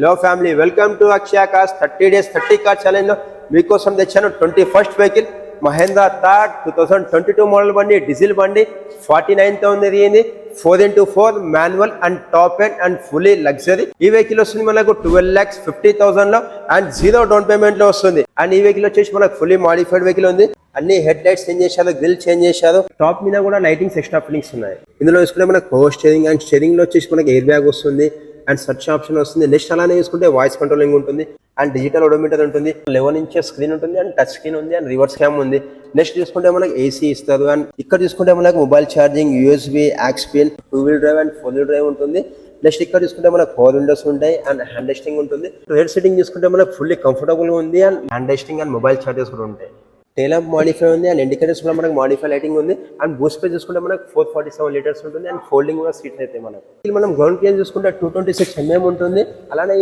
Hello family, welcome to Akshaya cars 30 days 30 car challenge లో మీకోసం తెచ్చాను 21st vehicle Mahindra Thar 2022 model బండి, డీజిల్ బండి, 49తో ఉంది. 4x4 manual and top end and fully luxury. ఈ వెహికల్ వస్తుంది మనకు 12,50,000 లో అండ్ 0 డౌన్ పేమెంట్ లో వస్తుంది. అండ్ ఈ వెహికల్ వచ్చేసి మనకు ఫుల్లీ మాడిఫైడ్ వెహికల్ ఉంది. అన్ని హెడ్ లైట్స్ చేంజ్ చేశారు, గ్రిల్ చేంజ్ చేశారు, టాప్ మీద కూడా లైటింగ్స్ ఎక్స్ట్రా ఫిట్టింగ్స్ ఉన్నాయి. ఇందులో చూసుకుంటే మనకు పవర్ స్టీరింగ్ అండ్ స్టీరింగ్ లో వచ్చేసి మనకి ఎయిర్ బ్యాగ్ వస్తుంది అండ్ సెర్చ్ ఆప్షన్ వస్తుంది. నెక్స్ట్ అలానే చూసుకుంటే వాయిస్ కంట్రోలింగ్ ఉంటుంది అండ్ డిజిటల్ ఓడోమీటర్ ఉంటుంది. 11 inches స్క్రీన్ ఉంటుంది అండ్ టచ్ స్క్రీన్ ఉంది అండ్ రివర్స్ క్యామ్ ఉంది. నెక్స్ట్ చూసుకుంటే మనకి ఏసీ ఇస్తారు అండ్ ఇక్కడ చూసుకుంటే మనకు mobile charging, USB, aux pin, 2-wheel drive and 4-wheel drive ఉంటుంది. నెక్స్ట్ ఇక్కడ చూసుకుంటే మనకు 4 windows ఉంటాయి అండ్ హ్యాండ్ రెస్టింగ్ ఉంటుంది. రేర్ సిట్టింగ్ చూసుకుంటే మనకు ఫుల్లీ కంఫర్టబుల్ గా ఉంది and hand resting and mobile charges కూడా ఉంటాయి. టైల్ ల్యాంప్ మాడిఫై ఉంది అండ్ ఇండికేటర్స్ కూడా మనకు మాడిఫై లైటింగ్ ఉంది అండ్ బూట్ స్పేస్ చూసుకుంటే మనకు 447 లీటర్స్ ఉంటుంది అండ్ ఫోల్డింగ్ కూడా సీట్స్ అయితే మనం గ్రౌండ్ క్లియరెన్స్ చూసుకుంటే 226 mm ఉంటుంది. అలానే